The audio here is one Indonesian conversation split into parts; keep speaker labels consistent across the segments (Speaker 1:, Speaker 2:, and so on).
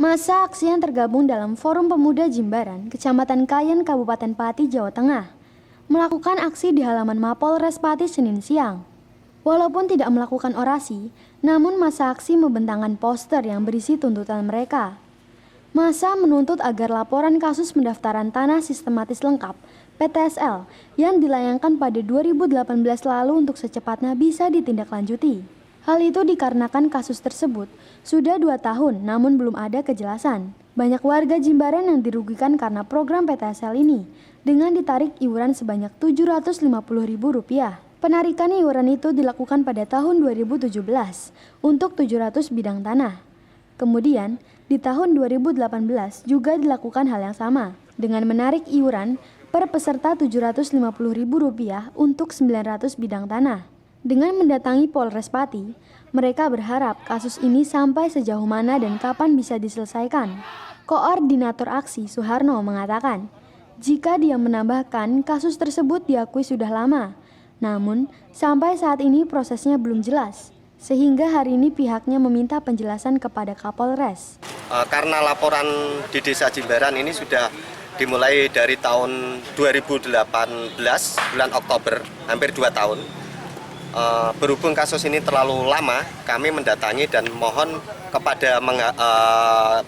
Speaker 1: Masa aksi yang tergabung dalam Forum Pemuda Jimbaran, Kecamatan Kayen, Kabupaten Pati, Jawa Tengah, melakukan aksi di halaman Mapolres Pati Senin siang. Walaupun tidak melakukan orasi, namun masa aksi membentangkan poster yang berisi tuntutan mereka. Masa menuntut agar laporan kasus pendaftaran tanah sistematis lengkap (PTSL) yang dilayangkan pada 2018 lalu untuk secepatnya bisa ditindaklanjuti. Hal itu dikarenakan kasus tersebut sudah 2 tahun namun belum ada kejelasan. Banyak warga Jimbaran yang dirugikan karena program PTSL ini dengan ditarik iuran sebanyak Rp750.000. Penarikan iuran itu dilakukan pada tahun 2017 untuk 700 bidang tanah. Kemudian di tahun 2018 juga dilakukan hal yang sama dengan menarik iuran per peserta Rp750.000 untuk 900 bidang tanah. Dengan mendatangi Polres Pati, mereka berharap kasus ini sampai sejauh mana dan kapan bisa diselesaikan. Koordinator aksi Suharno mengatakan, jika dia menambahkan kasus tersebut diakui sudah lama, namun sampai saat ini prosesnya belum jelas, sehingga hari ini pihaknya meminta penjelasan kepada Kapolres.
Speaker 2: Karena laporan di Desa Jimbaran ini sudah dimulai dari tahun 2018, bulan Oktober, hampir 2 tahun. Berhubung kasus ini terlalu lama, kami mendatangi dan mohon kepada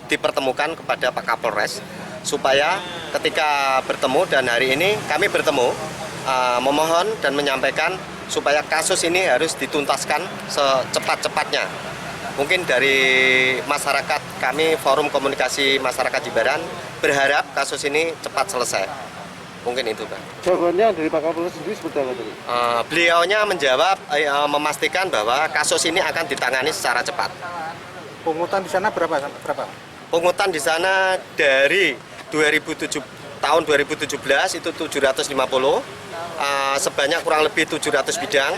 Speaker 2: dipertemukan kepada Pak Kapolres supaya ketika bertemu dan hari ini kami bertemu memohon dan menyampaikan supaya kasus ini harus dituntaskan secepat-cepatnya. Mungkin dari masyarakat kami Forum Komunikasi Masyarakat Jimbaran berharap kasus ini cepat selesai. Mungkin itu, Pak.
Speaker 3: Jawabannya dari Pak Kapolres sendiri seperti apa tadi?
Speaker 2: Beliaunya menjawab, memastikan bahwa kasus ini akan ditangani secara cepat.
Speaker 3: Pungutan di sana berapa?
Speaker 2: Pungutan di sana dari tahun 2017 itu 750, sebanyak kurang lebih 700 bidang.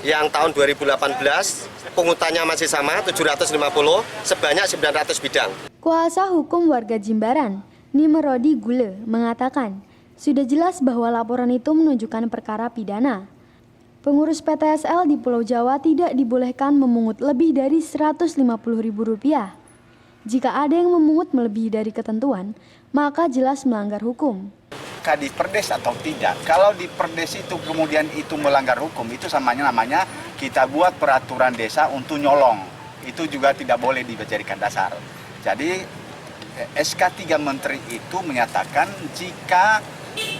Speaker 2: Yang tahun 2018 pungutannya masih sama 750, sebanyak 900 bidang.
Speaker 1: Kuasa hukum warga Jimbaran, Nimerodi Gule, mengatakan, sudah jelas bahwa laporan itu menunjukkan perkara pidana. Pengurus PTSL di Pulau Jawa tidak dibolehkan memungut lebih dari Rp150.000. Jika ada yang memungut melebihi dari ketentuan, maka jelas melanggar hukum.
Speaker 4: Di perdes atau tidak, kalau di perdes itu kemudian itu melanggar hukum, itu namanya kita buat peraturan desa untuk nyolong. Itu juga tidak boleh dijadikan dasar. Jadi SK 3 Menteri itu menyatakan jika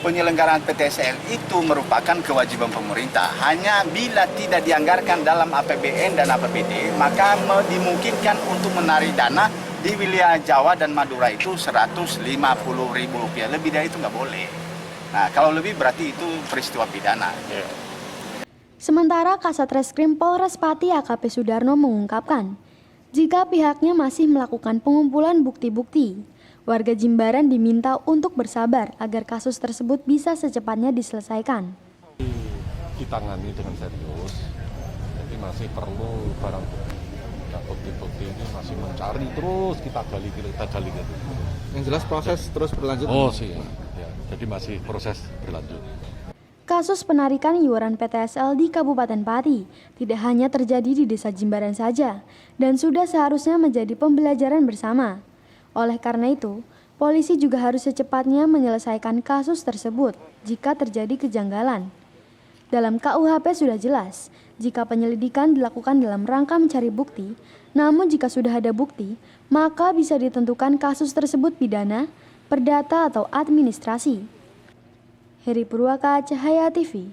Speaker 4: penyelenggaraan PTSL itu merupakan kewajiban pemerintah. Hanya bila tidak dianggarkan dalam APBN dan APBD, maka dimungkinkan untuk menarik dana di wilayah Jawa dan Madura itu Rp150.000. Lebih dari itu nggak boleh. Nah, kalau lebih berarti itu peristiwa pidana.
Speaker 1: Sementara Kasat Reskrim Polres Pati AKP Sudarno mengungkapkan, jika pihaknya masih melakukan pengumpulan bukti-bukti, warga Jimbaran diminta untuk bersabar agar kasus tersebut bisa secepatnya diselesaikan.
Speaker 5: Ditangani dengan serius, jadi masih perlu barang bukti-bukti ini masih mencari terus kita gali.
Speaker 3: Yang jelas proses terus berlanjut.
Speaker 5: Oh sih, ya. Jadi masih proses berlanjut.
Speaker 1: Kasus penarikan iuran PTSL di Kabupaten Pati tidak hanya terjadi di Desa Jimbaran saja, dan sudah seharusnya menjadi pembelajaran bersama. Oleh karena itu, polisi juga harus secepatnya menyelesaikan kasus tersebut jika terjadi kejanggalan. Dalam KUHP sudah jelas, jika penyelidikan dilakukan dalam rangka mencari bukti, namun jika sudah ada bukti, maka bisa ditentukan kasus tersebut pidana, perdata atau administrasi. Heri Purwaka, Cahaya TV.